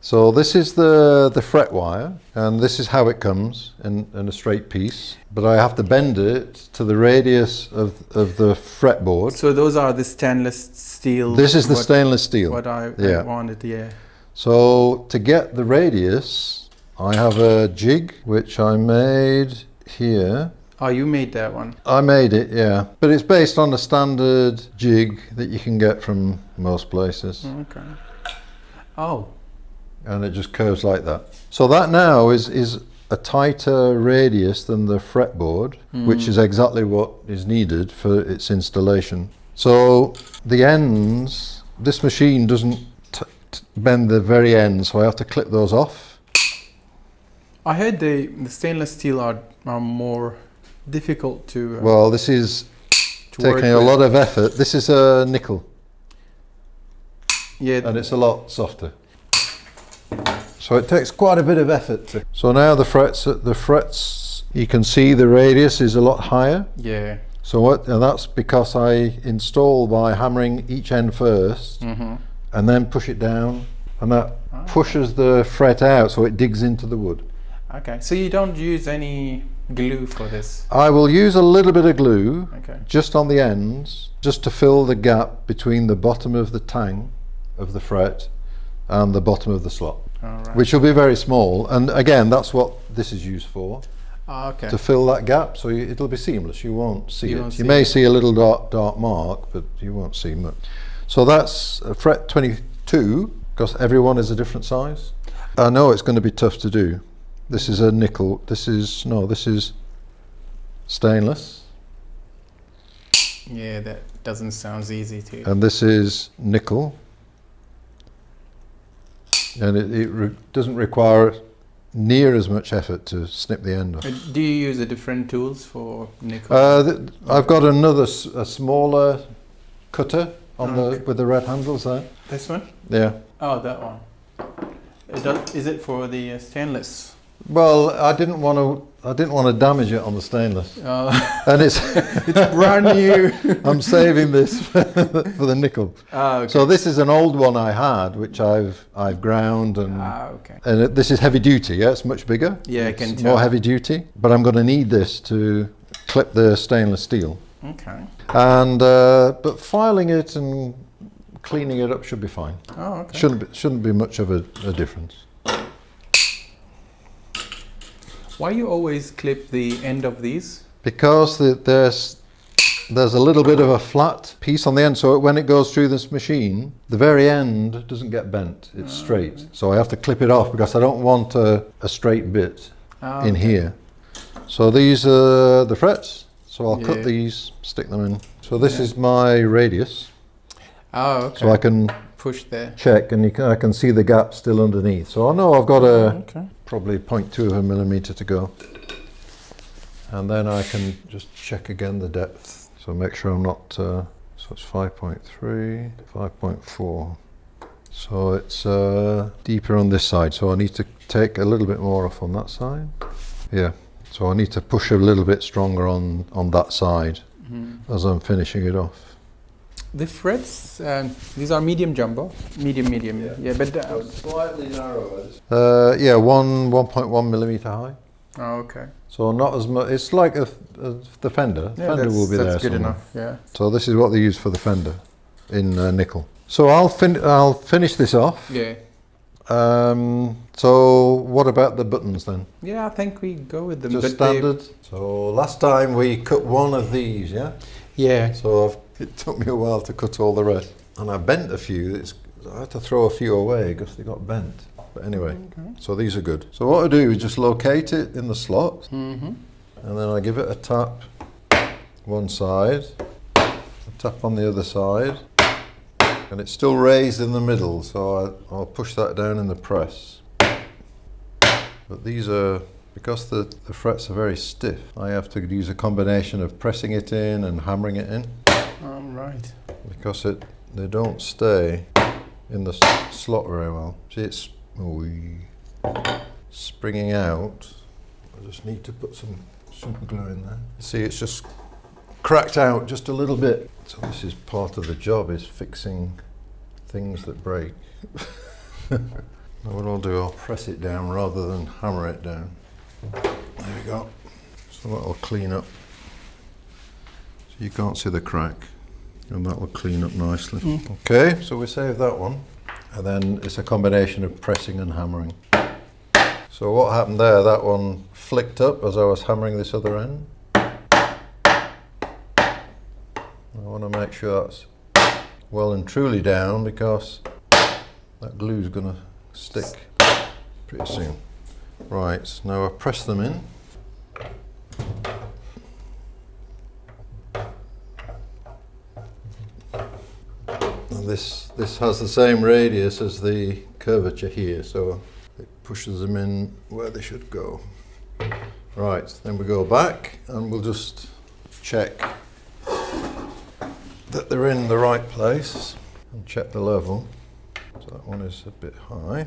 So this is the fret wire, and this is how it comes in a straight piece. But I have to bend it to the radius of the fretboard. So those are the stainless steel. This is the stainless steel. What I wanted, yeah. So to get the radius, I have a jig which I made here. Oh, you made that one? I made it, yeah. But it's based on a standard jig that you can get from most places. Okay. Oh. And it just curves like that. So that now is a tighter radius than the fretboard, which is exactly what is needed for its installation. So the ends, this machine doesn't bend the very ends, so I have to clip those off. I heard the stainless steel are more difficult to well, this is taking a lot of effort. This is a nickel. Yeah. And it's a lot softer. So it takes quite a bit of effort. So now the frets, you can see the radius is a lot higher. Yeah. So and that's because I install by hammering each end first, and then push it down, and that pushes the fret out so it digs into the wood. Okay, so you don't use any glue for this? I will use a little bit of glue, okay, just on the ends, just to fill the gap between the bottom of the tang of the fret and the bottom of the slot. Right. Which will be very small, and again that's what this is used for. Okay. To fill that gap, so it'll be seamless. You won't see it. You may see a little dark mark, but you won't see much. So that's fret 22, because everyone is a different size. I know it's going to be tough to do. This is a nickel. This is stainless. Yeah, that doesn't sound easy to. And this is nickel. And it doesn't require near as much effort to snip the end off. Do you use different tools for nickel? I've got a smaller cutter on with the red handles there. This one? Yeah. Oh, that one. Is it for the stainless? Well, I didn't want to damage it on the stainless. And it's brand new. I'm saving this for the nickel. Okay. So this is an old one I had, which I've ground, and this is heavy duty. Yeah, it's much bigger. Yeah, I can tell. More heavy duty, but I'm going to need this to clip the stainless steel. Okay. And but filing it and cleaning it up should be fine. Oh, okay. Shouldn't be much of a difference. Why you always clip the end of these? Because there's a little bit of a flat piece on the end, so when it goes through this machine, the very end doesn't get bent, it's straight. So I have to clip it off because I don't want a straight bit in here. So these are the frets, so I'll cut these, stick them in. So this is my radius. Oh, okay. So I can push there. Check, and I can see the gap still underneath. So I know I've got probably 0.2 of a millimeter to go. And then I can just check again the depth. So make sure I'm not, so it's 5.3, 5.4. So it's deeper on this side. So I need to take a little bit more off on that side. Yeah, so I need to push a little bit stronger on that side as I'm finishing it off. The frets, these are medium jumbo, medium. Yeah, but so slightly narrower. 1.1 millimeter high. Oh, okay. So not as much. It's like the fender. Yeah, Fender will be there. That's good somewhere. enough. Yeah. So this is what they use for the fender in nickel. So I'll finish this off. Yeah. So what about the buttons then? Yeah, I think we go with them. Just standard. So last time we cut one of these, yeah. Yeah. So it took me a while to cut all the rest, and I bent a few. I had to throw a few away because they got bent. But anyway, so these are good. So what I do is just locate it in the slot, and then I give it a tap one side, a tap on the other side, and it's still raised in the middle, so I'll push that down in the press. But these are, because the frets are very stiff, I have to use a combination of pressing it in and hammering it in. Right. Because they don't stay in the slot very well. See, it's springing out. I just need to put some super glue in there. See, it's just cracked out just a little bit. So this is part of the job, is fixing things that break. Now what I'll do, I'll press it down rather than hammer it down. There we go. So that'll clean up. So you can't see the crack. And that will clean up nicely. Okay, so we save that one. And then it's a combination of pressing and hammering. So what happened there, that one flicked up as I was hammering this other end. I want to make sure that's well and truly down because that glue is going to stick pretty soon. Right, now I press them in. And this has the same radius as the curvature here, so it pushes them in where they should go. Right, then we go back and we'll just check that they're in the right place and check the level. So that one is a bit high.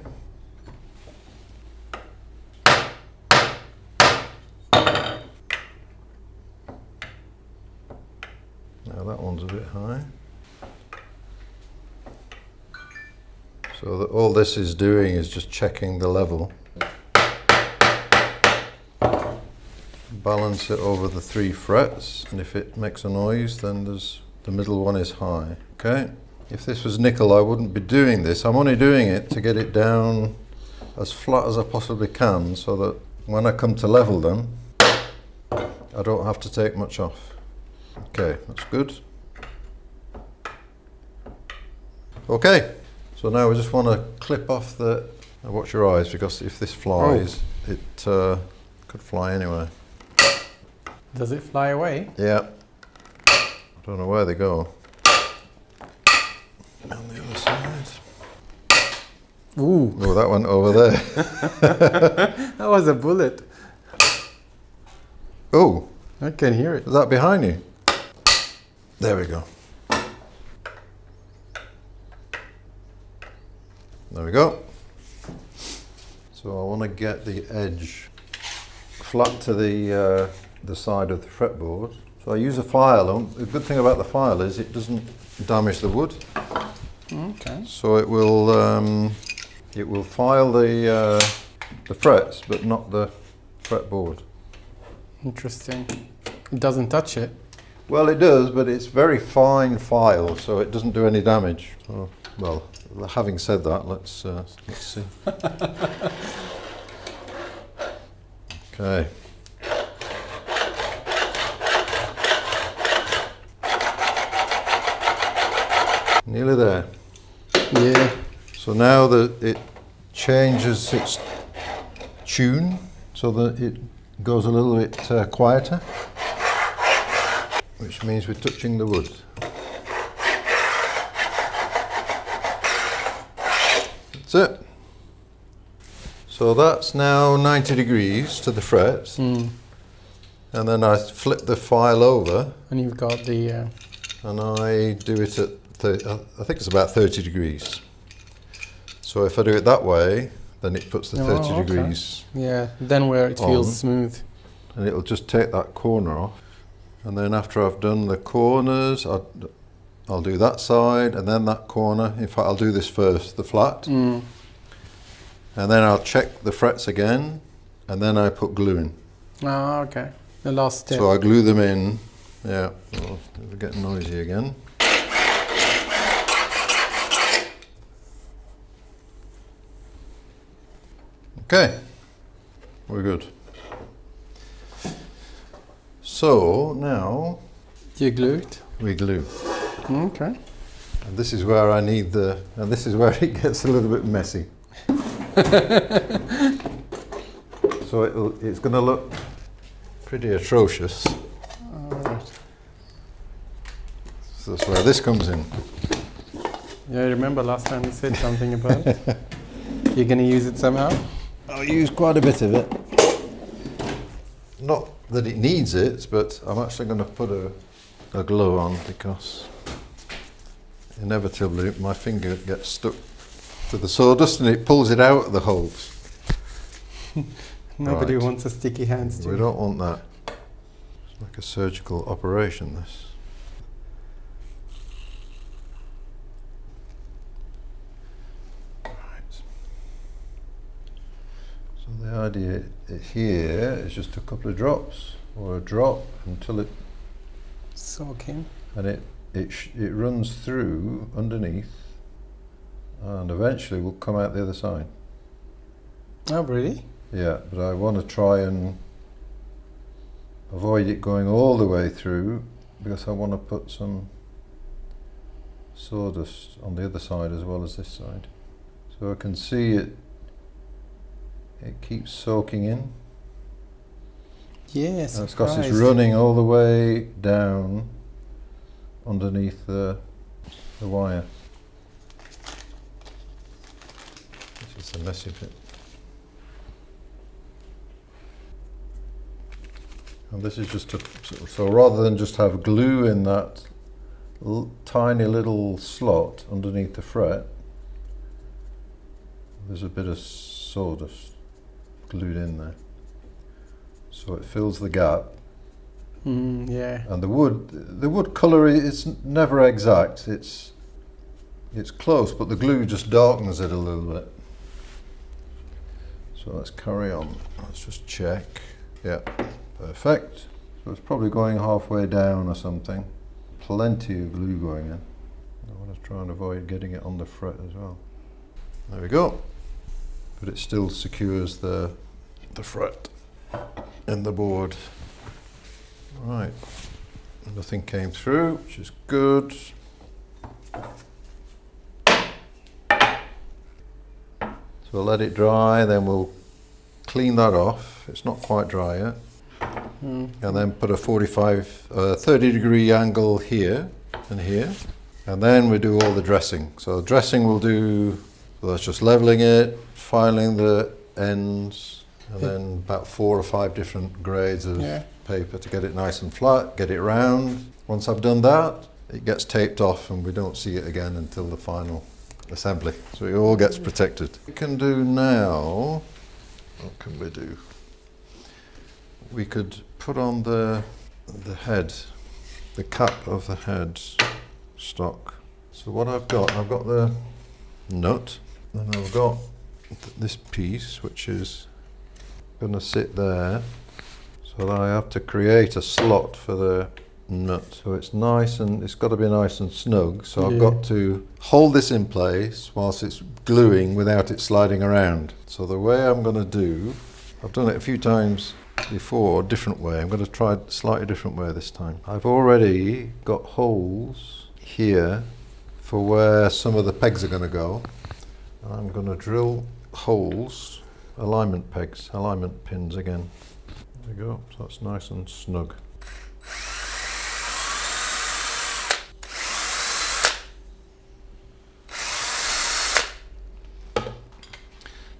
Now that one's a bit high. So that all this is doing is just checking the level. Balance it over the 3 frets, and if it makes a noise, then the middle one is high. Okay. If this was nickel, I wouldn't be doing this. I'm only doing it to get it down as flat as I possibly can, so that when I come to level them, I don't have to take much off. Okay, that's good. Okay. So now we just want to clip off the, watch your eyes, because if this flies, it could fly anywhere. Does it fly away? Yeah. I don't know where they go. On the other side. Ooh. Oh, that went over there. That was a bullet. Oh. I can hear it. Is that behind you? There we go. There we go. So I want to get the edge flat to the side of the fretboard. So I use a file. The good thing about the file is it doesn't damage the wood. Okay. So it will file the frets, but not the fretboard. Interesting. It doesn't touch it. Well, it does, but it's very fine file, so it doesn't do any damage. So, well, having said that, let's see. Okay. Nearly there. Yeah. So now that it changes its tune, so that it goes a little bit quieter, which means we're touching the wood. That's it. So that's now 90 degrees to the frets, and then I flip the file over, And you've got the... and I do it at, I think it's about 30 degrees. So if I do it that way, then it puts the 30 degrees Yeah, then where it feels on. smooth. And it'll just take that corner off. And then after I've done the corners, I'll do that side and then that corner. In fact, I'll do this first, the flat. And then I'll check the frets again, and then I put glue in. Ah, okay. The last step. So I glue them in. Yeah, oh, it's getting noisy again. Okay, we're good. So now You glue it? we glue. Okay. And this is where I need and this is where it gets a little bit messy. So it's going to look pretty atrocious. So that's where this comes in. Yeah, I remember last time you said something about it. You're going to use it somehow? I'll use quite a bit of it. Not that it needs it, but I'm actually going to put a glove on because inevitably my finger gets stuck to the sawdust and it pulls it out of the holes. Nobody Right. wants a sticky hands too. We don't want that. It's like a surgical operation, this. Right. The idea here is just a couple of drops, or a drop, until it Soaking. and it runs through underneath, and eventually will come out the other side. Oh, really? Yeah, but I want to try and avoid it going all the way through, because I want to put some sawdust on the other side as well as this side. So I can see it keeps soaking in. Yes. That's because it's running all the way down underneath the wire. This is the messy bit. And this is just so rather than just have glue in that tiny little slot underneath the fret, there's a bit of sawdust glued in there. So it fills the gap. Yeah. And the wood colour is never exact. It's close, but the glue just darkens it a little bit. So let's carry on. Let's just check. Yeah, perfect. So it's probably going halfway down or something. Plenty of glue going in. I want to try and avoid getting it on the fret as well. There we go. But it still secures the fret in the board. Right, nothing came through, which is good. So we'll let it dry, then we'll clean that off. It's not quite dry yet. And then put a 30-degree angle here and here. And then we do all the dressing. So the dressing we'll do, so that's just leveling it, filing the ends, and then about 4 or 5 different grades of paper to get it nice and flat, get it round. Once I've done that, it gets taped off and we don't see it again until the final assembly. So it all gets protected. What we can do now, what can we do? We could put on the head, the cap of the head stock. So what I've got the nut, and I've got this piece which is going to sit there, so that I have to create a slot for the nut. So it's nice and it's got to be nice and snug. So I've got to hold this in place whilst it's gluing without it sliding around. So the way I'm going to do, I've done it a few times before, different way. I'm going to try a slightly different way this time. I've already got holes here for where some of the pegs are going to go. And I'm going to drill holes, alignment pegs, alignment pins again. There we go, so that's nice and snug.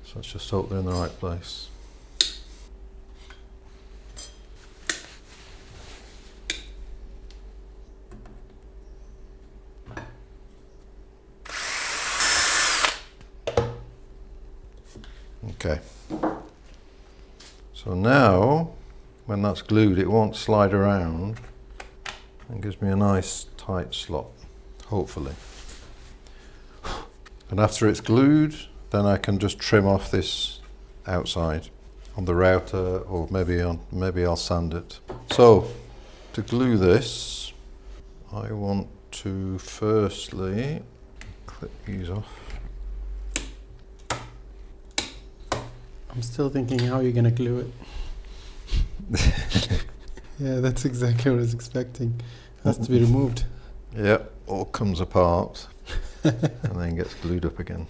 So let's just hope they're in the right place. Okay. So now, when that's glued, it won't slide around and gives me a nice tight slot, hopefully. And after it's glued, then I can just trim off this outside on the router, or maybe I'll sand it. So, to glue this, I want to firstly clip these off. I'm still thinking how you're going to glue it. Yeah, that's exactly what I was expecting. It has to be removed. Yep, all comes apart and then gets glued up again.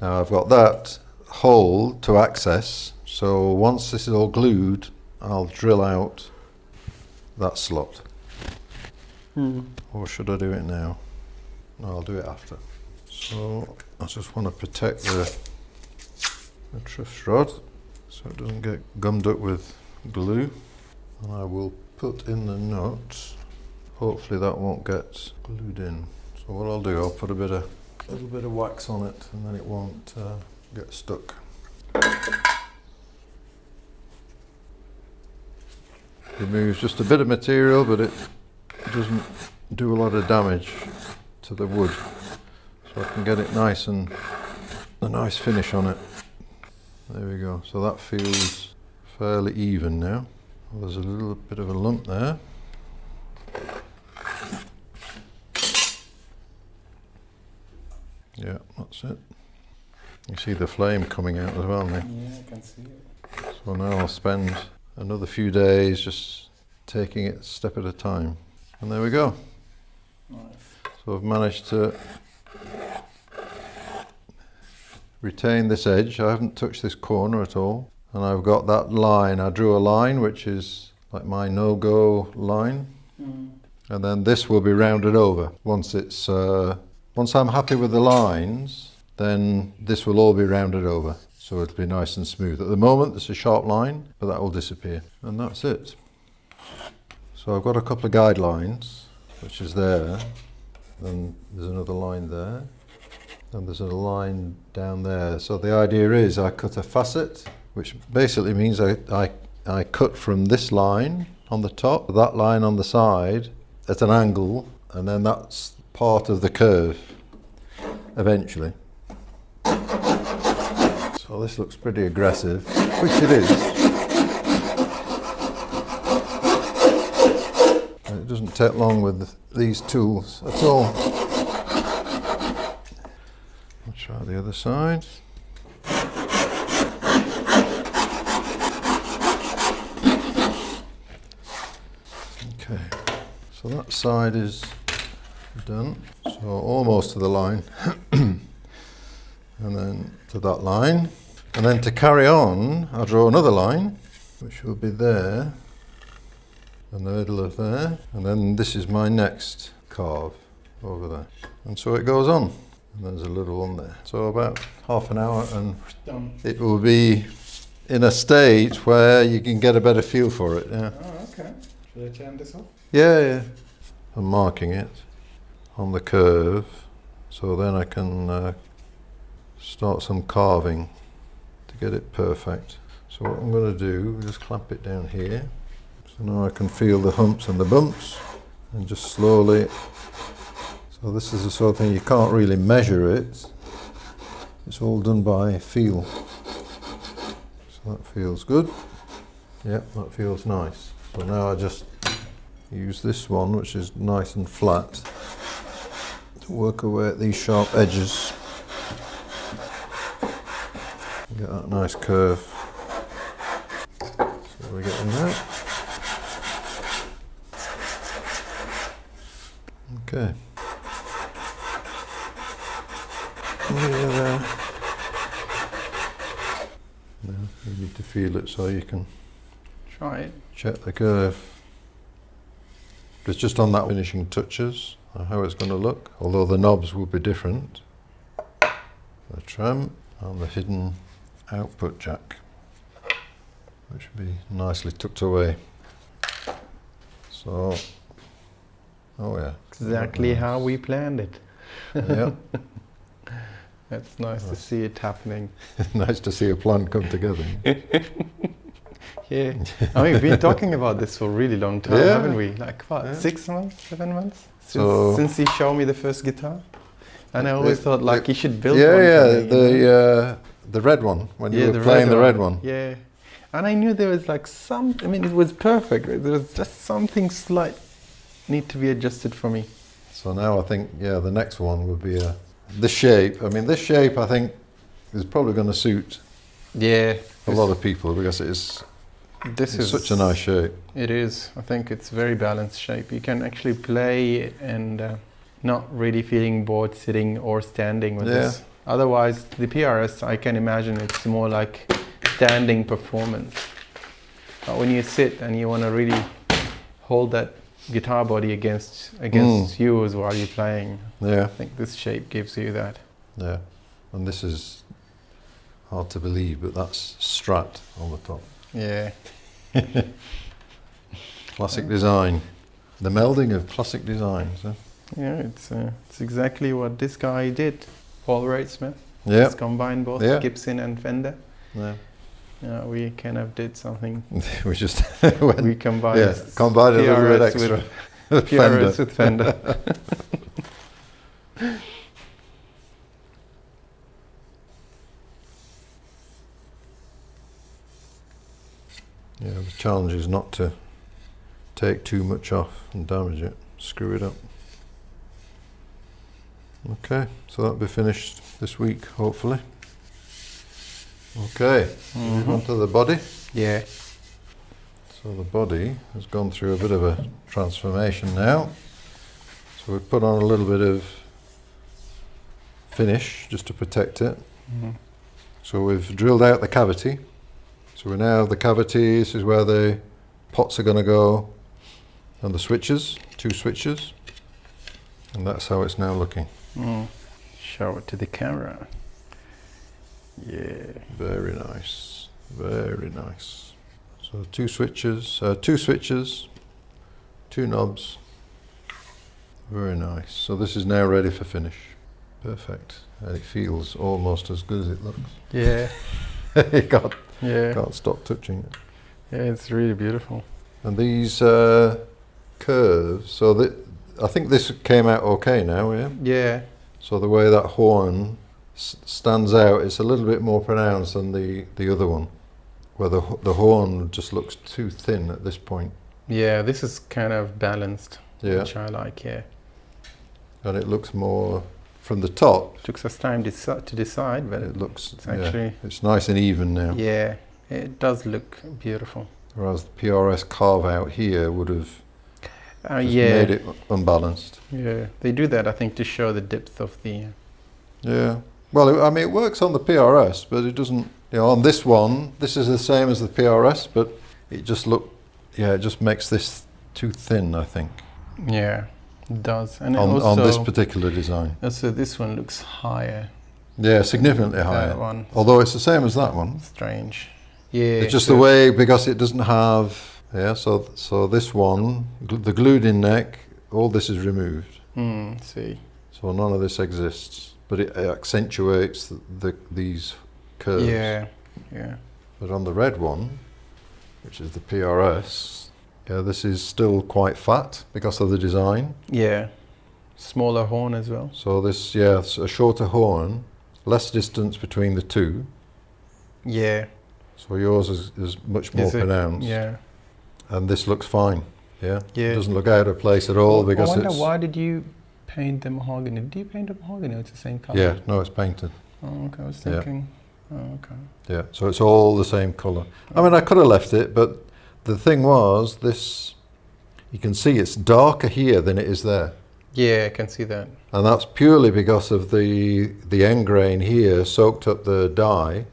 Now I've got that hole to access, so once this is all glued, I'll drill out that slot. Or should I do it now? No, I'll do it after. So I just want to protect the truss rod so it doesn't get gummed up with glue, and I will put in the nut. Hopefully that won't get glued in. So what I'll do, I'll put a little bit of wax on it, and then it won't get stuck. Removes just a bit of material, but it doesn't do a lot of damage to the wood, so I can get it nice and a nice finish on it. There we go. So that feels fairly even now. There's a little bit of a lump there. Yeah, that's it. You see the flame coming out as well now. Yeah, I can see it. So now I'll spend another few days just taking it a step at a time. And there we go. Nice. So I've managed to retain this edge. I haven't touched this corner at all. And I've got that line. I drew a line which is like my no-go line. And then this will be rounded over. Once I'm happy with the lines, then this will all be rounded over. So it'll be nice and smooth. At the moment it's a sharp line, but that will disappear. And that's it. So I've got a couple of guidelines, which is there. Then there's another line there. And there's a line down there. So the idea is I cut a facet, which basically means I cut from this line on the top, that line on the side at an angle, and then that's part of the curve eventually. So this looks pretty aggressive, which it is. And it doesn't take long with these tools at all. I'll try the other side. Okay, so that side is done. So almost to the line. And then to that line. And then to carry on, I'll draw another line, which will be there, in the middle of there. And then this is my next carve over there. And so it goes on. And there's a little one there. So about half an hour and Done. it will be in a state where you can get a better feel for it. Yeah. Oh, okay. Should I turn this off? Yeah. I'm marking it on the curve, so then I can start some carving to get it perfect. So what I'm going to do is just clamp it down here. So now I can feel the humps and the bumps, and just slowly. So this is the sort of thing you can't really measure it. It's all done by feel. So that feels good. Yep, that feels nice. So now I just use this one, which is nice and flat, to work away at these sharp edges. Get that nice curve. So we're getting that. Okay. There. Now you need to feel it so you can Try it. check the curve. It's just on that finishing touches, how it's going to look, although the knobs will be different. The trim and the hidden output jack, which will be nicely tucked away. So, oh yeah. Exactly nice. how we planned it. Yeah. It's nice to see it happening. Nice to see a plan come together. Yeah. I mean, we've been talking about this for a really long time, Yeah. haven't we? Like, what, Yeah. 6 months, 7 months? Since he showed me the first guitar. And I always thought, like, you should build one for me, the red one, when you were the playing the red one. Yeah. And I knew there was like I mean, it was perfect. There was just something slight need to be adjusted for me. So now I think, yeah, the next one would be the shape. I mean, this shape, I think, is probably going to suit Yeah. a lot of people because it's This is such a nice shape. It is. I think it's very balanced shape. You can actually play and not really feeling bored sitting or standing with this. Otherwise, the PRS, I can imagine it's more like standing performance. But when you sit and you want to really hold that guitar body against you as while you're playing, Yeah, I think this shape gives you that. yeah. And this is hard to believe, but that's Strat on the top. Yeah. Classic design. The melding of classic designs. Huh? Yeah, it's exactly what this guy did, Paul Reitsmith. Yeah. He's combined both Yeah. Gibson and Fender. Yeah. We kind of did something. We just went, We combined combined a little bit PRS extra. with PRS with Fender. Yeah, the challenge is not to take too much off and damage it, screw it up. Okay, so that'll be finished this week, hopefully. Okay, move on to the body. Yeah. So the body has gone through a bit of a transformation now. So we've put on a little bit of finish just to protect it. So we've drilled out the cavity. So we now have the cavity. This is where the pots are going to go, and the switches, 2 switches, and that's how it's now looking. Show it to the camera. Yeah. Very nice, very nice. So 2 switches, 2 knobs. Very nice. So this is now ready for finish. Perfect. And it feels almost as good as it looks. Yeah. You can't Yeah. Can't stop touching it. Yeah, it's really beautiful. And these curves, so that I think this came out okay now, yeah? Yeah. So the way that horn stands out, it's a little bit more pronounced than the other one, where the horn just looks too thin at this point. Yeah, this is kind of balanced, Yeah. which I like, yeah. And it looks more, from the top, Took us time to decide, but it looks, it's actually, it's nice and even now. yeah, it does look beautiful. Whereas the PRS carve out here would have just Yeah, made it unbalanced. yeah. They do that, I think, to show the depth of the... Yeah. Well, I mean, it works on the PRS, but it doesn't, you know, on this one, this is the same as the PRS, but it just it just makes this too thin, I think, Yeah, it does. And on this particular design. Also, this one looks higher. Yeah, significantly That higher. one. Although it's the same as that one. Strange. Yeah. It's just so the way, because it doesn't have, so this one, the glued in neck, all this is removed. See. So none of this exists, but it accentuates these curves. Yeah, yeah. But on the red one, which is the PRS, yeah, this is still quite fat because of the design. Yeah. Smaller horn as well. So this, yeah, it's a shorter horn, less distance between the two. Yeah. So yours is much more Is it? pronounced. Yeah. And this looks fine. Yeah. Yeah. It doesn't look out of place at all because I wonder it's. why did you paint the mahogany? Did you paint the mahogany? It's the same color. Yeah, no, it's painted. Oh, okay. I was Yeah. thinking. Oh, okay. Yeah, so it's all the same colour. I mean, I could have left it, but the thing was, this, you can see it's darker here than it is there. Yeah, I can see that. And that's purely because of the end grain here soaked up the dye.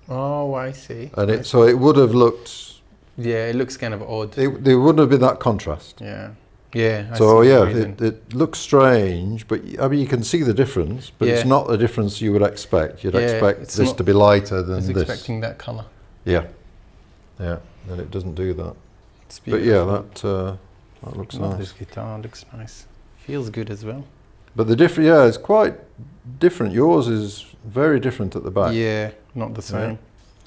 Oh, I see. And so it would have looked, Yeah, it looks kind of odd. there wouldn't have been that contrast. Yeah. Yeah. I So see the yeah, reason. it looks strange, but I mean, you can see the difference, but it's Yeah. not the difference you would expect. You'd Yeah, expect it's this not- to be lighter I than was this. expecting that color. Yeah, yeah, and it doesn't do that. It's But yeah, beautiful. that looks Oh, nice. this guitar looks nice. Feels good as well. But the different, yeah, it's quite different. Yours is very different at the back. Yeah, not the same.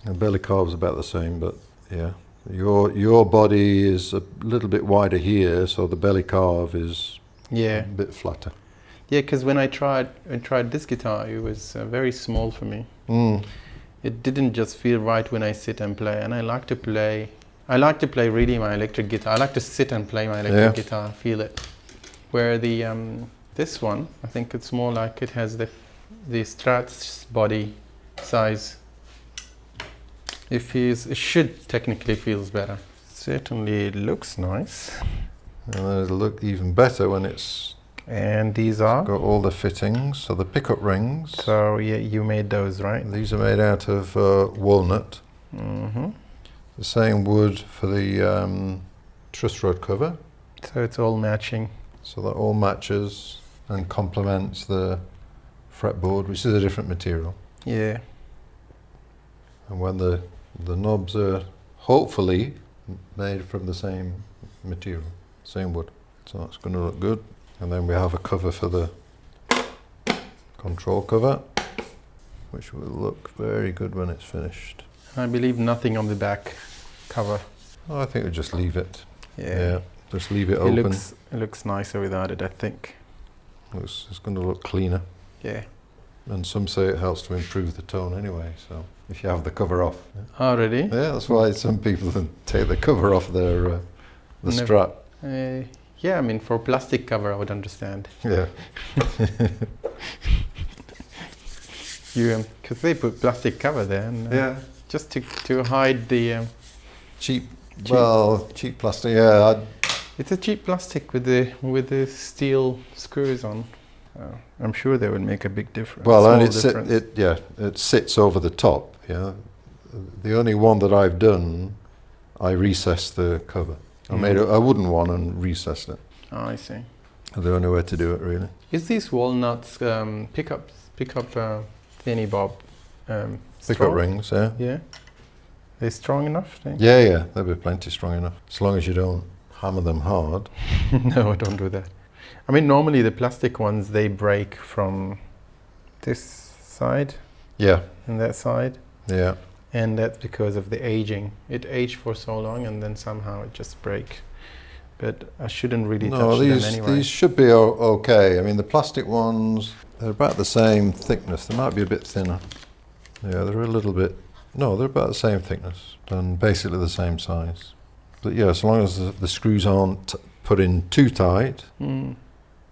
The belly carve's about the same, but yeah, your body is a little bit wider here, so the belly carve is Yeah. a bit flatter. Yeah, because when I tried this guitar, it was very small for me. Mm. It didn't just feel right when I sit and play. And I like to play really my electric guitar. I like to sit and play my electric guitar, feel it. Where the this one, I think it's more like it has the Strat's body size. It should technically feels better. Certainly, it looks nice. And then it'll look even better when it's And these are. got all the fittings. So the pickup rings, So yeah, you made those, right? these are made out of walnut. Mm-hmm. The same wood for the truss rod cover. So it's all matching. So that all matches and complements the fretboard, which is a different material. Yeah. And when the knobs are hopefully made from the same material, same wood. So that's going to look good. And then we have a cover for the control cover, which will look very good when it's finished. I believe nothing on the back cover. I think we'll just leave it. Yeah. Just leave it It open. looks nicer without it, I think. It's going to look cleaner. Yeah. And some say it helps to improve the tone anyway, so if you have the cover off. Already? Yeah, that's why some people take the cover off their the Never- strap. Yeah, I mean, for plastic cover, I would understand. Yeah. Because they put plastic cover there, and, Yeah. just to hide the. Cheap. Cheap. Well, cheap plastic. Yeah. It's a cheap plastic with the steel screws on. I'm sure they would make a big difference. Well, and small difference. it sits over the top. Yeah. The only one that I've done, I recessed the cover. I made a wooden one and recessed it. Oh, I see. The only way to do it, really. Is these walnuts pickup thingy bob? Pickup strong? rings, yeah. Yeah. They're strong enough? Yeah, they'll be plenty strong enough. As long as you don't hammer them hard. No, don't do that. I mean, normally the plastic ones, they break from this side Yeah, and that side. yeah. And that's because of the aging. It aged for so long and then somehow it just break. But I shouldn't really No, touch them anyway. these should be okay. I mean, the plastic ones, they're about the same thickness. They might be a bit thinner. Yeah, they're a little bit... No, they're about the same thickness and basically the same size. But yeah, as long as the screws aren't put in too tight,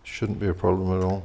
shouldn't be a problem at all.